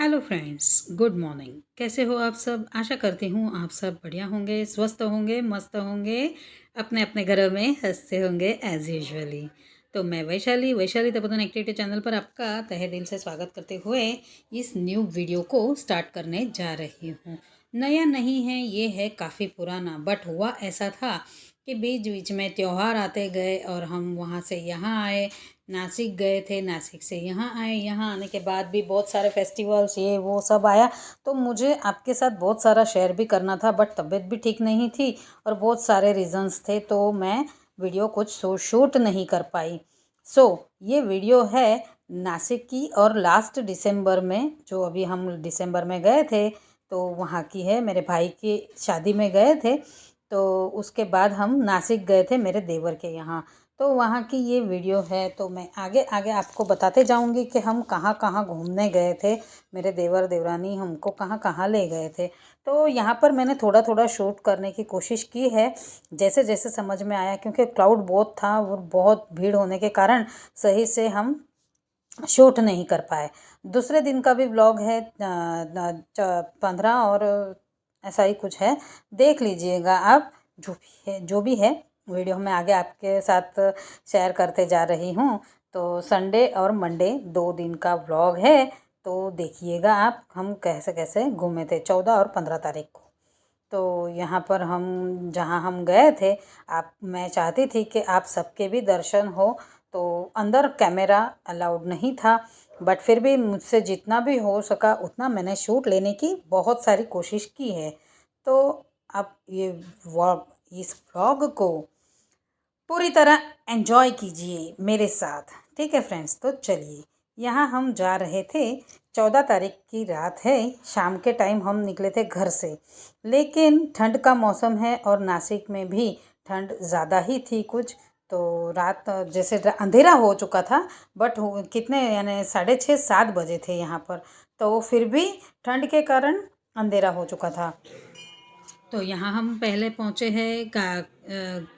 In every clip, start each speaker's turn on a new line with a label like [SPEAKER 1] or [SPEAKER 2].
[SPEAKER 1] Hello friends, good morning. कैसे हो आप सब? आशा करती हूँ आप सब बढ़िया होंगे, स्वस्थ होंगे, मस्त होंगे, अपने अपने घरों में हंसते होंगे एज यूजुअली। तो मैं वैशाली वैशाली तपोधन एक्टिविटी चैनल पर आपका तहे दिल से स्वागत करते हुए इस न्यू वीडियो को स्टार्ट करने जा रही हूँ। नया नहीं है, ये है काफ़ी पुराना, बट हुआ ऐसा था कि बीच बीच में त्यौहार आते गए और हम वहाँ से यहाँ आए, नासिक गए थे, नासिक से यहाँ आए। यहाँ आने के बाद भी बहुत सारे फेस्टिवल्स ये वो सब आया, तो मुझे आपके साथ बहुत सारा शेयर भी करना था, बट तबीयत भी ठीक नहीं थी और बहुत सारे रीजंस थे, तो मैं वीडियो कुछ शूट नहीं कर पाई। ये वीडियो है नासिक की, और लास्ट दिसंबर में जो अभी हम दिसंबर में गए थे तो वहाँ की है। मेरे भाई की शादी में गए थे, तो उसके बाद हम नासिक गए थे मेरे देवर के यहाँ, तो वहाँ की ये वीडियो है। तो मैं आगे आगे आपको बताते जाऊँगी कि हम कहाँ कहाँ घूमने गए थे, मेरे देवर देवरानी हमको कहाँ कहाँ ले गए थे। तो यहाँ पर मैंने थोड़ा थोड़ा शूट करने की कोशिश की है, जैसे जैसे समझ में आया, क्योंकि क्राउड बहुत था और बहुत भीड़ होने के कारण सही से हम शूट नहीं कर पाए। दूसरे दिन का भी व्लॉग है 15 और ऐसा ही कुछ है, देख लीजिएगा आप। जो भी है वीडियो में आगे आपके साथ शेयर करते जा रही हूँ। तो संडे और मंडे 2 दिन का व्लॉग है, तो देखिएगा आप हम कैसे कैसे घूमे थे 14 और 15 तारीख को। तो यहाँ पर हम जहाँ हम गए थे, मैं चाहती थी कि आप सबके भी दर्शन हो। तो अंदर कैमरा अलाउड नहीं था, बट फिर भी मुझसे जितना भी हो सका उतना मैंने शूट लेने की बहुत सारी कोशिश की है। तो आप इस व्लॉग को पूरी तरह एंजॉय कीजिए मेरे साथ, ठीक है फ्रेंड्स। तो चलिए, यहाँ हम जा रहे थे, 14 तारीख की रात है, शाम के टाइम हम निकले थे घर से, लेकिन ठंड का मौसम है और नासिक में भी ठंड ज़्यादा ही थी कुछ। तो रात जैसे अंधेरा हो चुका था, बट कितने यानी 6:30-7 बजे थे यहाँ पर, तो फिर भी ठंड के कारण अंधेरा हो चुका था। तो यहाँ हम पहले पहुँचे हैं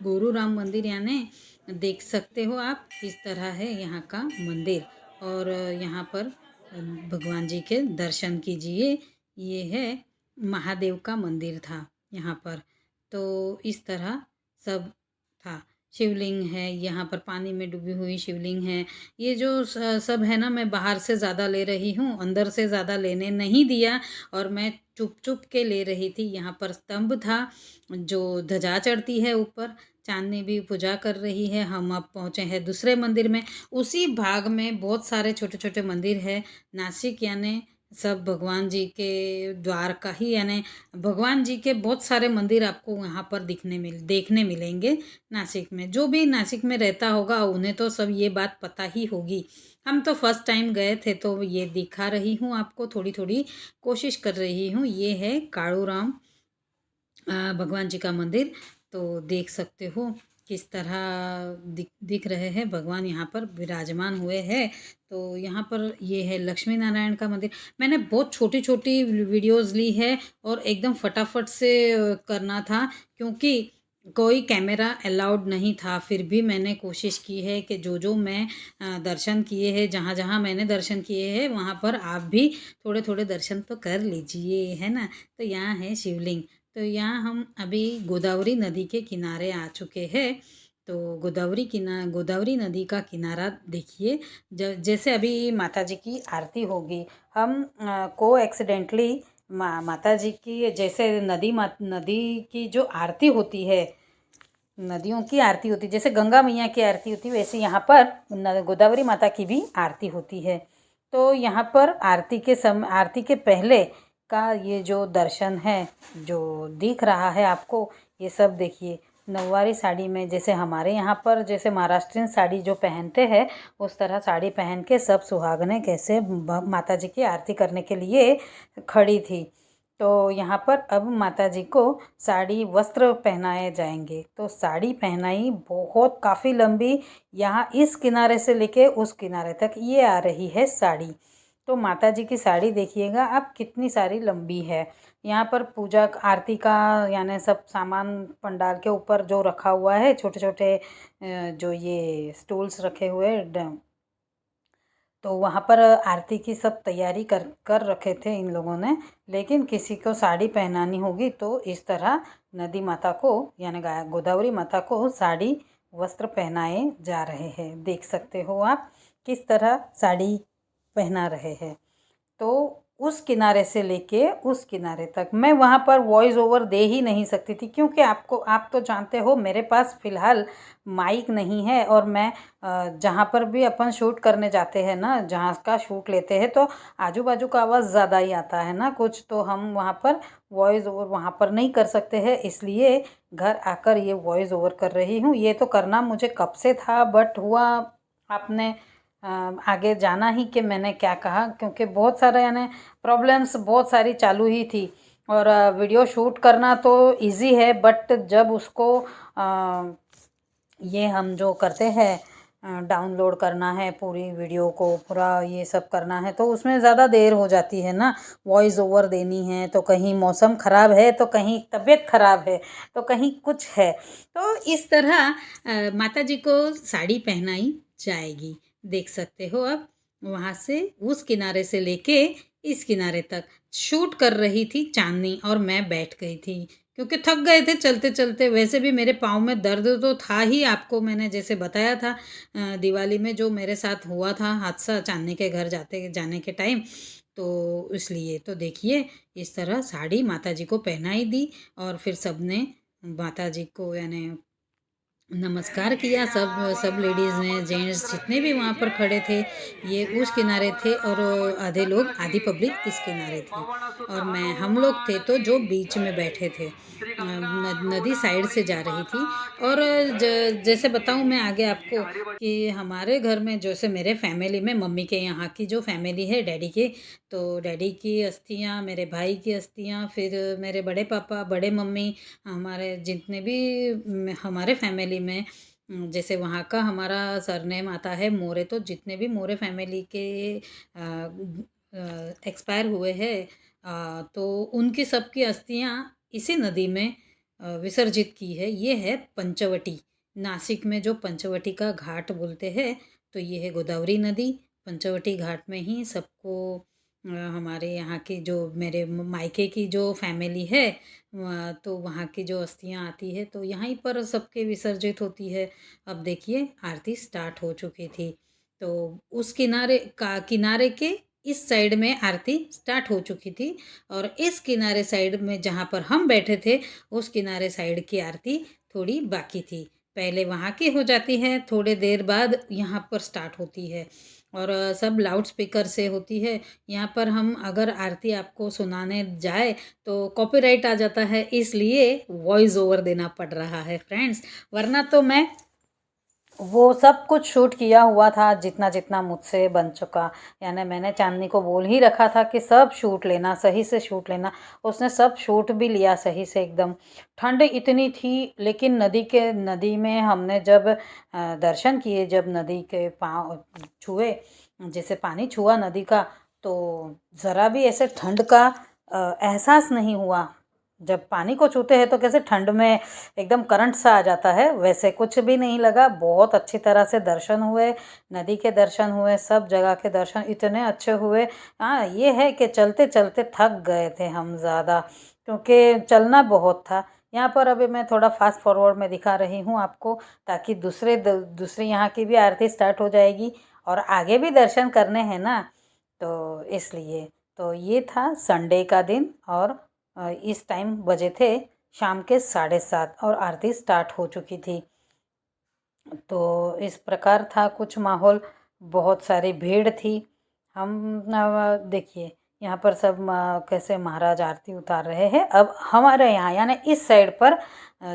[SPEAKER 1] गुरु राम मंदिर, यानी देख सकते हो आप किस तरह है यहाँ का मंदिर। और यहाँ पर भगवान जी के दर्शन कीजिए। ये है महादेव का मंदिर था यहाँ पर, तो इस तरह सब था। शिवलिंग है यहाँ पर, पानी में डूबी हुई शिवलिंग है। ये जो सब है ना, मैं बाहर से ज़्यादा ले रही हूँ, अंदर से ज़्यादा लेने नहीं दिया, और मैं चुप चुप के ले रही थी। यहाँ पर स्तंभ था जो ध्वजा चढ़ती है ऊपर, चांदनी भी पूजा कर रही है। हम अब पहुँचे हैं दूसरे मंदिर में, उसी भाग में बहुत सारे छोटे छोटे मंदिर है। नासिक यानी सब भगवान जी के द्वार का ही, यानी भगवान जी के बहुत सारे मंदिर आपको यहाँ पर देखने मिलेंगे नासिक में। जो भी नासिक में रहता होगा उन्हें तो सब ये बात पता ही होगी। हम तो फर्स्ट टाइम गए थे, तो ये दिखा रही हूँ आपको, थोड़ी थोड़ी कोशिश कर रही हूँ। ये है कालूराम भगवान जी का मंदिर, तो देख सकते हो किस तरह दिख रहे हैं भगवान यहाँ पर विराजमान हुए हैं। तो यहाँ पर ये है लक्ष्मी नारायण का मंदिर। मैंने बहुत छोटी छोटी वीडियोस ली है और एकदम फटाफट से करना था, क्योंकि कोई कैमरा अलाउड नहीं था। फिर भी मैंने कोशिश की है कि जो मैं दर्शन किए हैं, जहाँ जहाँ मैंने दर्शन किए हैं, वहाँ पर आप भी थोड़े थोड़े दर्शन तो कर लीजिए, है ना। तो यहाँ है शिवलिंग। तो यहाँ हम अभी गोदावरी नदी के किनारे आ चुके हैं। तो गोदावरी नदी का किनारा देखिए। जैसे अभी माता जी की आरती होगी, हम को एक्सीडेंटली माता जी की, जैसे नदी की जो आरती होती है, नदियों की आरती होती, जैसे गंगा मैया की आरती होती, वैसे यहाँ पर गोदावरी माता की भी आरती होती है। तो यहाँ पर आरती के पहले का ये जो दर्शन है, जो दिख रहा है आपको, ये सब देखिए। नौवारी साड़ी में, जैसे हमारे यहाँ पर जैसे महाराष्ट्रियन साड़ी जो पहनते हैं, उस तरह साड़ी पहन के सब सुहागनें कैसे माता जी की आरती करने के लिए खड़ी थी। तो यहाँ पर अब माता जी को साड़ी वस्त्र पहनाए जाएंगे। तो साड़ी पहनाई बहुत काफ़ी लंबी, यहाँ इस किनारे से लेके उस किनारे तक ये आ रही है साड़ी। तो माता जी की साड़ी देखिएगा आप कितनी सारी लंबी है। यहाँ पर पूजा आरती का यानी सब सामान पंडाल के ऊपर जो रखा हुआ है, छोटे छोटे जो ये स्टूल्स रखे हुए, तो वहाँ पर आरती की सब तैयारी कर कर रखे थे इन लोगों ने, लेकिन किसी को साड़ी पहनानी होगी तो इस तरह नदी माता को यानी गोदावरी माता को साड़ी वस्त्र पहनाए जा रहे हैं। देख सकते हो आप किस तरह साड़ी पहना रहे हैं। तो उस किनारे से लेके उस किनारे तक मैं वहाँ पर वॉइस ओवर दे ही नहीं सकती थी, क्योंकि आप तो जानते हो मेरे पास फ़िलहाल माइक नहीं है। और मैं जहाँ पर भी अपन शूट करने जाते हैं ना, जहाँ का शूट लेते हैं, तो आजू बाजू का आवाज़ ज़्यादा ही आता है ना कुछ, तो हम वहाँ पर वॉइस ओवर वहाँ पर नहीं कर सकते हैं। इसलिए घर आकर ये वॉइस ओवर कर रही हूँ। ये तो करना मुझे कब से था, बट हुआ आपने आगे जाना ही कि मैंने क्या कहा, क्योंकि बहुत सारे यानी प्रॉब्लम्स बहुत सारी चालू ही थी। और वीडियो शूट करना तो इजी है, बट जब उसको ये हम जो करते हैं डाउनलोड करना है पूरी वीडियो को, पूरा ये सब करना है, तो उसमें ज़्यादा देर हो जाती है ना। वॉइस ओवर देनी है तो कहीं मौसम ख़राब है, तो कहीं तबीयत ख़राब है, तो कहीं कुछ है। तो इस तरह माता जी को साड़ी पहनाई जाएगी। देख सकते हो आप वहाँ से उस किनारे से लेके इस किनारे तक शूट कर रही थी चांदनी, और मैं बैठ गई थी क्योंकि थक गए थे चलते चलते। वैसे भी मेरे पाँव में दर्द तो था ही, आपको मैंने जैसे बताया था दिवाली में जो मेरे साथ हुआ था हादसा चांदनी के घर जाने के टाइम। तो इसलिए तो देखिए इस तरह साड़ी माता जी को पहनाई दी, और फिर सबने माता जी को यानी नमस्कार किया। सब लेडीज़ ने, जेंट्स जितने भी वहाँ पर खड़े थे, ये उस किनारे थे, और आधे लोग, आधी पब्लिक इस किनारे थी, और हम लोग थे तो जो बीच में बैठे थे। नदी साइड से जा रही थी। और जैसे बताऊँ मैं आगे आपको कि हमारे घर में जैसे मेरे फैमिली में मम्मी के यहाँ की जो फैमिली है डैडी की, तो डैडी की अस्थियाँ, मेरे भाई की अस्थियाँ, फिर मेरे बड़े पापा, बड़े मम्मी, हमारे जितने भी हमारे फैमिली में जैसे वहाँ का हमारा सरनेम आता है मोरे, तो जितने भी मोरे फैमिली के एक्सपायर हुए हैं तो उनकी सबकी अस्थियाँ इसी नदी में विसर्जित की है। ये है पंचवटी। नासिक में जो पंचवटी का घाट बोलते हैं, तो ये है गोदावरी नदी। पंचवटी घाट में ही सबको हमारे यहाँ की जो मेरे मायके की जो फैमिली है तो वहाँ की जो अस्थियाँ आती है तो यहीं पर सबके विसर्जित होती है। अब देखिए आरती स्टार्ट हो चुकी थी, तो उस किनारे के इस साइड में आरती स्टार्ट हो चुकी थी, और इस किनारे साइड में जहाँ पर हम बैठे थे उस किनारे साइड की आरती थोड़ी बाकी थी। पहले वहाँ की हो जाती है, थोड़े देर बाद यहाँ पर स्टार्ट होती है, और सब लाउड स्पीकर से होती है। यहाँ पर हम अगर आरती आपको सुनाने जाए तो कॉपीराइट आ जाता है, इसलिए वॉइस ओवर देना पड़ रहा है फ्रेंड्स, वरना तो मैं वो सब कुछ शूट किया हुआ था जितना जितना मुझसे बन चुका। यानी मैंने चांदनी को बोल ही रखा था कि सब शूट लेना, सही से शूट लेना। उसने सब शूट भी लिया सही से एकदम। ठंड इतनी थी, लेकिन नदी में हमने जब दर्शन किए, जब नदी के पाँव छुए, जैसे पानी छुआ नदी का, तो ज़रा भी ऐसे ठंड का एहसास नहीं हुआ। जब पानी को छूते हैं तो कैसे ठंड में एकदम करंट सा आ जाता है, वैसे कुछ भी नहीं लगा। बहुत अच्छी तरह से दर्शन हुए, नदी के दर्शन हुए, सब जगह के दर्शन इतने अच्छे हुए। हाँ, ये है कि चलते चलते थक गए थे हम ज़्यादा, क्योंकि चलना बहुत था। यहाँ पर अभी मैं थोड़ा फास्ट फॉरवर्ड में दिखा रही हूँ आपको, ताकि दूसरे यहाँ की भी आरती स्टार्ट हो जाएगी और आगे भी दर्शन करने हैं ना, तो इसलिए। तो ये था संडे का दिन, और इस टाइम बजे थे शाम के 7:30, और आरती स्टार्ट हो चुकी थी। तो इस प्रकार था कुछ माहौल, बहुत सारी भीड़ थी। हम देखिए यहाँ पर सब कैसे महाराज आरती उतार रहे हैं। अब हमारे यहाँ यानी इस साइड पर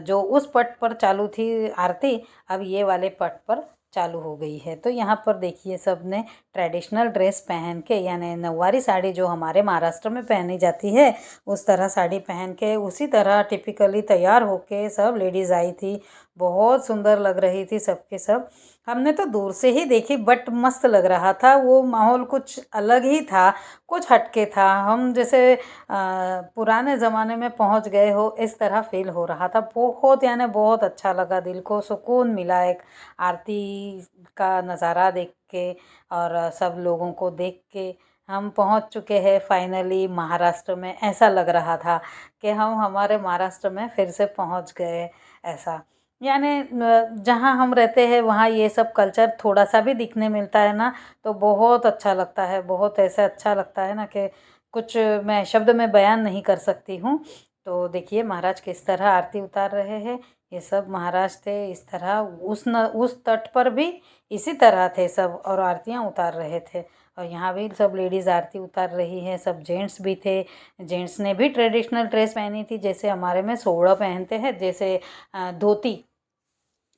[SPEAKER 1] जो उस पट पर चालू थी आरती, अब ये वाले पट पर चालू हो गई है। तो यहाँ पर देखिए सब ने ट्रेडिशनल ड्रेस पहन के, यानी नौवारी साड़ी जो हमारे महाराष्ट्र में पहनी जाती है, उस तरह साड़ी पहन के, उसी तरह टिपिकली तैयार होके सब लेडीज़ आई थी। बहुत सुंदर लग रही थी सबके सब। हमने तो दूर से ही देखी बट मस्त लग रहा था, वो माहौल कुछ अलग ही था, कुछ हटके था। हम जैसे पुराने ज़माने में पहुंच गए हो इस तरह फील हो रहा था। बहुत यानी बहुत अच्छा लगा, दिल को सुकून मिला एक आरती का नज़ारा देख के और सब लोगों को देख के। हम पहुंच चुके हैं फाइनली महाराष्ट्र में, ऐसा लग रहा था कि हम हमारे महाराष्ट्र में फिर से पहुंच गए। ऐसा यानी जहाँ हम रहते हैं वहाँ ये सब कल्चर थोड़ा सा भी दिखने मिलता है ना, तो बहुत अच्छा लगता है। बहुत ऐसे अच्छा लगता है ना कि कुछ मैं शब्द में बयान नहीं कर सकती हूँ। तो देखिए महाराज किस तरह आरती उतार रहे हैं। ये सब महाराज थे इस तरह, उस तट पर भी इसी तरह थे सब और आरतियाँ उतार रहे थे। और यहाँ भी सब लेडीज़ आरती उतार रही है, सब जेंट्स भी थे। जेंट्स ने भी ट्रेडिशनल ड्रेस पहनी थी, जैसे हमारे में सोड़ा पहनते हैं, जैसे धोती।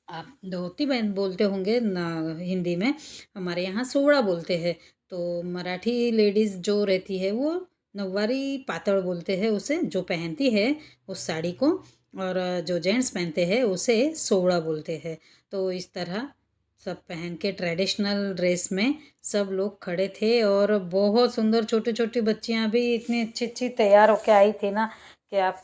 [SPEAKER 1] आप धोती बहन बोलते होंगे ना हिंदी में, हमारे यहाँ सोड़ा बोलते हैं। तो मराठी लेडीज़ जो रहती है वो नौवारी पातड़ बोलते हैं उसे, जो पहनती है उस साड़ी को। और जो जेंट्स पहनते हैं उसे सोड़ा बोलते हैं। तो इस तरह सब पहन के ट्रेडिशनल ड्रेस में सब लोग खड़े थे और बहुत सुंदर छोटी छोटी बच्चियां भी इतनी अच्छी अच्छी तैयार होके आई थी ना कि आप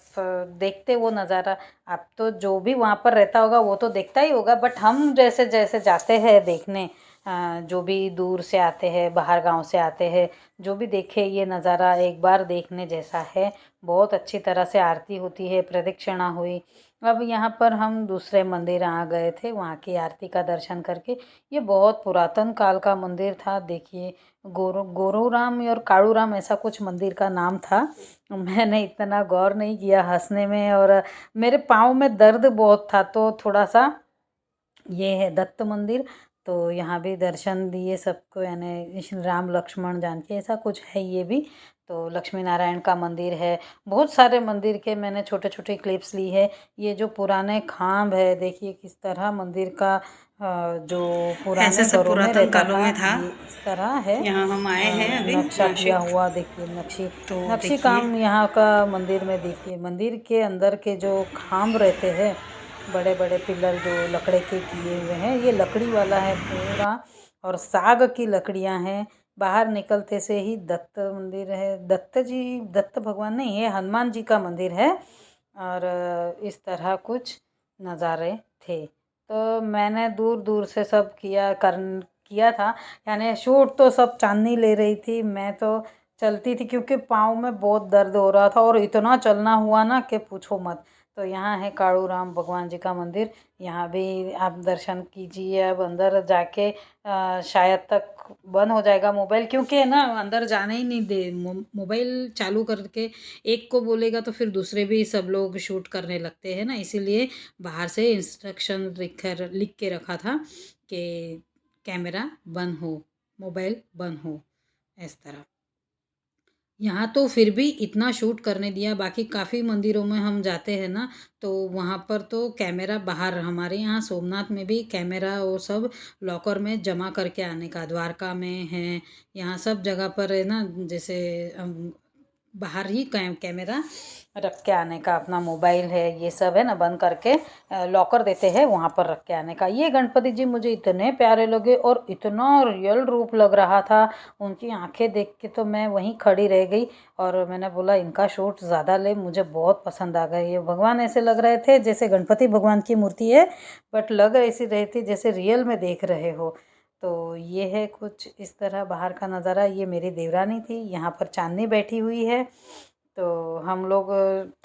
[SPEAKER 1] देखते वो नज़ारा। आप तो जो भी वहाँ पर रहता होगा वो तो देखता ही होगा, बट हम जैसे जैसे जाते हैं देखने, जो भी दूर से आते हैं, बाहर गांव से आते हैं, जो भी देखे ये नज़ारा एक बार देखने जैसा है। बहुत अच्छी तरह से आरती होती है, प्रदक्षिणा हुई। अब यहाँ पर हम दूसरे मंदिर आ गए थे वहाँ की आरती का दर्शन करके। ये बहुत पुरातन काल का मंदिर था। देखिए गोरोराम और काड़ूराम ऐसा कुछ मंदिर का नाम था। मैंने इतना गौर नहीं किया हंसने में, और मेरे पाँव में दर्द बहुत था, तो थोड़ा सा ये है दत्त मंदिर। तो यहाँ भी दर्शन दिए सबको, यानी श्री राम लक्ष्मण जानकी ऐसा कुछ है ये भी। तो लक्ष्मी नारायण का मंदिर है। बहुत सारे मंदिर के मैंने छोटे छोटे क्लिप्स ली है। ये जो पुराने खाम्ब है, देखिए किस तरह मंदिर का जो पुराने
[SPEAKER 2] सब
[SPEAKER 1] घरों में
[SPEAKER 2] पुरातन
[SPEAKER 1] रहता
[SPEAKER 2] कालों
[SPEAKER 1] था
[SPEAKER 2] में था।
[SPEAKER 1] ये इस तरह है।
[SPEAKER 2] यहाँ हम आए हैं अभी
[SPEAKER 1] नक्शा किया
[SPEAKER 2] नासिक।
[SPEAKER 1] हुआ देखिए, नक्शी
[SPEAKER 2] तो
[SPEAKER 1] नक्शी
[SPEAKER 2] देखिए,
[SPEAKER 1] काम यहाँ का मंदिर में। देखिए मंदिर के अंदर के जो खाम्ब रहते हैं, बड़े बड़े पिलर जो लकड़े के किए हुए हैं, ये लकड़ी वाला है पूरा, और साग की लकड़ियाँ हैं। बाहर निकलते से ही दत्त मंदिर है, दत्त जी, दत्त भगवान नहीं, ये हनुमान जी का मंदिर है। और इस तरह कुछ नज़ारे थे। तो मैंने दूर दूर से सब किया था, यानी शूट तो सब चांदनी ले रही थी, मैं तो चलती थी क्योंकि पाँव में बहुत दर्द हो रहा था और इतना चलना हुआ ना कि पूछो मत। तो यहाँ है काड़ू राम भगवान जी का मंदिर, यहाँ भी आप दर्शन कीजिए। अब अंदर जाके शायद तक बंद हो जाएगा मोबाइल, क्योंकि है ना अंदर जाने ही नहीं दे। मोबाइल चालू करके एक को बोलेगा तो फिर दूसरे भी सब लोग शूट करने लगते हैं ना, इसीलिए बाहर से इंस्ट्रक्शन लिख के रखा था कि कैमरा बंद हो, मोबाइल बंद हो, इस तरह। यहाँ तो फिर भी इतना शूट करने दिया। बाकी काफ़ी मंदिरों में हम जाते हैं ना, तो वहाँ पर तो कैमरा बाहर, हमारे यहाँ सोमनाथ में भी कैमरा वो सब लॉकर में जमा करके आने का, द्वारका में है, यहाँ सब जगह पर है ना। जैसे बाहर ही कैमरा रख के आने का, अपना मोबाइल है ये सब है ना बंद करके लॉकर देते हैं, वहाँ पर रख के आने का। ये गणपति जी मुझे इतने प्यारे लगे और इतना रियल रूप लग रहा था। उनकी आंखें देख के तो मैं वहीं खड़ी रह गई और मैंने बोला इनका शूट ज़्यादा ले, मुझे बहुत पसंद आ गए। ये भगवान ऐसे लग रहे थे जैसे गणपति भगवान की मूर्ति है, बट लग ऐसी रही थी जैसे रियल में देख रहे हो। तो ये है कुछ इस तरह बाहर का नज़ारा। ये मेरी देवरानी थी, यहाँ पर चांदनी बैठी हुई है। तो हम लोग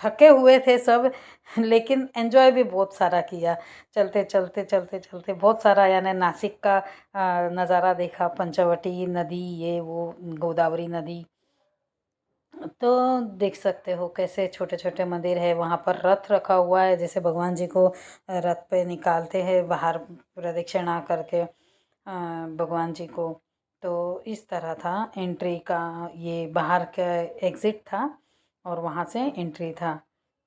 [SPEAKER 1] थके हुए थे सब, लेकिन एंजॉय भी बहुत सारा किया। चलते चलते चलते चलते बहुत सारा, यानी नासिक का नज़ारा देखा, पंचवटी नदी, ये वो गोदावरी नदी। तो देख सकते हो कैसे छोटे छोटे मंदिर है। वहाँ पर रथ रखा हुआ है, जैसे भगवान जी को रथ पे निकालते हैं बाहर प्रदक्षिणा करके भगवान जी को। तो इस तरह था एंट्री का, ये बाहर का एग्ज़िट था और वहाँ से एंट्री था।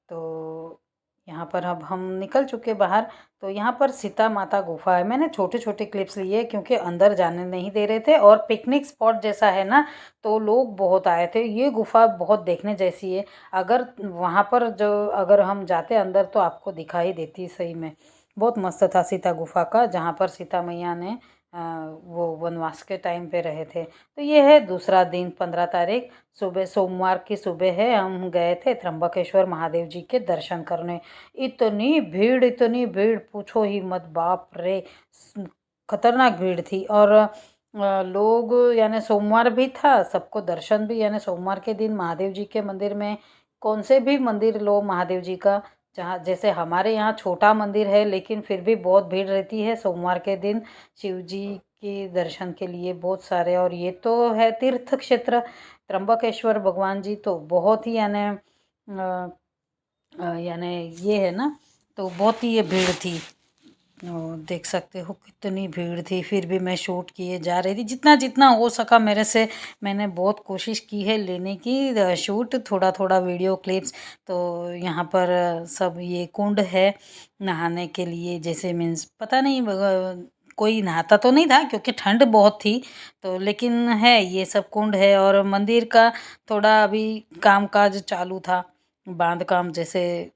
[SPEAKER 1] तो यहाँ पर अब हम निकल चुके बाहर। तो यहाँ पर सीता माता गुफा है। मैंने छोटे छोटे क्लिप्स लिए क्योंकि अंदर जाने नहीं दे रहे थे, और पिकनिक स्पॉट जैसा है ना, तो लोग बहुत आए थे। ये गुफा बहुत देखने जैसी है। अगर वहाँ पर जो अगर हम जाते अंदर तो आपको दिखाई देती सही में। बहुत मस्त था सीता गुफा का, जहाँ पर सीता मैया ने वो वनवास के टाइम पे रहे थे। तो ये है दूसरा दिन, 15 तारीख सुबह, सोमवार की सुबह है। हम गए थे त्र्यंबकेश्वर महादेव जी के दर्शन करने। इतनी भीड़ पूछो ही मत, बाप रे, खतरनाक भीड़ थी। और लोग, यानी सोमवार भी था, सबको दर्शन भी, यानी सोमवार के दिन महादेव जी के मंदिर में, कौन से भी मंदिर लो महादेव जी का, जहाँ जैसे हमारे यहाँ छोटा मंदिर है लेकिन फिर भी बहुत भीड़ रहती है सोमवार के दिन शिव जी के दर्शन के लिए, बहुत सारे। और ये तो है तीर्थ क्षेत्र त्र्यंबकेश्वर भगवान जी, तो बहुत ही यानी ये है ना, तो बहुत ही ये भीड़ थी। और देख सकते हो कितनी भीड़ थी, फिर भी मैं शूट किए जा रही थी जितना जितना हो सका मेरे से। मैंने बहुत कोशिश की है लेने की शूट, थोड़ा थोड़ा वीडियो क्लिप्स। तो यहाँ पर सब ये कुंड है नहाने के लिए, जैसे मीन्स पता नहीं कोई नहाता तो नहीं था क्योंकि ठंड बहुत थी, तो लेकिन है ये सब कुंड है। और मंदिर का थोड़ा अभी काम काज चालू था, बांध काम जैसे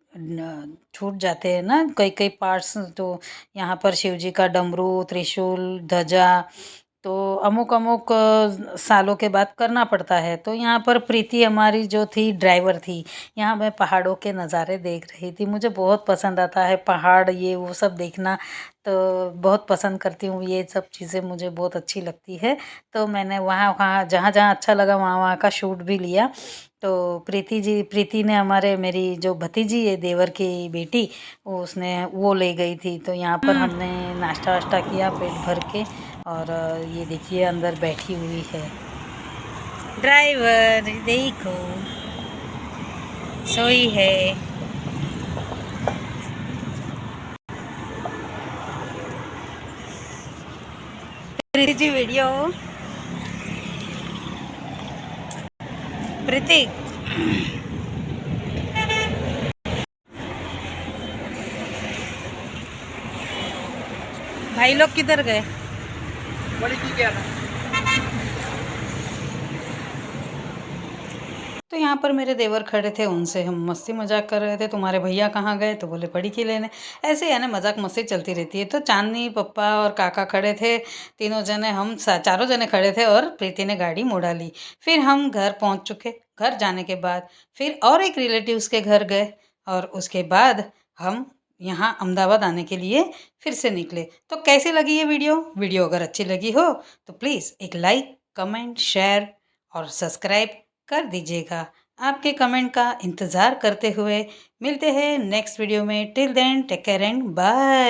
[SPEAKER 1] छूट जाते हैं ना कई कई पार्ट्स। तो यहाँ पर शिव जी का डमरू, त्रिशूल, ध्वजा, तो अमुक अमुक सालों के बाद करना पड़ता है। तो यहाँ पर प्रीति हमारी जो थी ड्राइवर थी। यहाँ मैं पहाड़ों के नज़ारे देख रही थी, मुझे बहुत पसंद आता है पहाड़ ये वो सब देखना, तो बहुत पसंद करती हूँ, ये सब चीज़ें मुझे बहुत अच्छी लगती है। तो मैंने वहाँ वहाँ जहाँ जहाँ अच्छा लगा वहाँ वहाँ का शूट भी लिया। तो प्रीति ने हमारे, मेरी जो भतीजी है देवर की बेटी, उसने वो ले गई थी। तो यहाँ पर हमने नाश्ता वाश्ता किया पेट भर के। और ये देखिए अंदर बैठी हुई है ड्राइवर, देखो सोई है। प्रीति जी वीडियो, प्रीति भाई लोग किधर गए? तो यहाँ पर मेरे देवर खड़े थे, उनसे हम मस्ती मजाक कर रहे थे, तुम्हारे भैया कहाँ गए? तो बोले पड़ी की लेने। ऐसे यानी मजाक मस्ती चलती रहती है। तो चांदनी, पप्पा और काका खड़े थे, तीनों जने, हम चारों जने खड़े थे, और प्रीति ने गाड़ी मोड़ा ली। फिर हम घर पहुँच चुके। घर जाने के बाद फिर और एक रिलेटिव्स के घर गए, और उसके बाद हम यहाँ अहमदाबाद आने के लिए फिर से निकले। तो कैसी लगी ये वीडियो? वीडियो अगर अच्छी लगी हो तो प्लीज़ एक लाइक, कमेंट, शेयर और सब्सक्राइब कर दीजिएगा। आपके कमेंट का इंतज़ार करते हुए मिलते हैं नेक्स्ट वीडियो में। Till then take care and bye.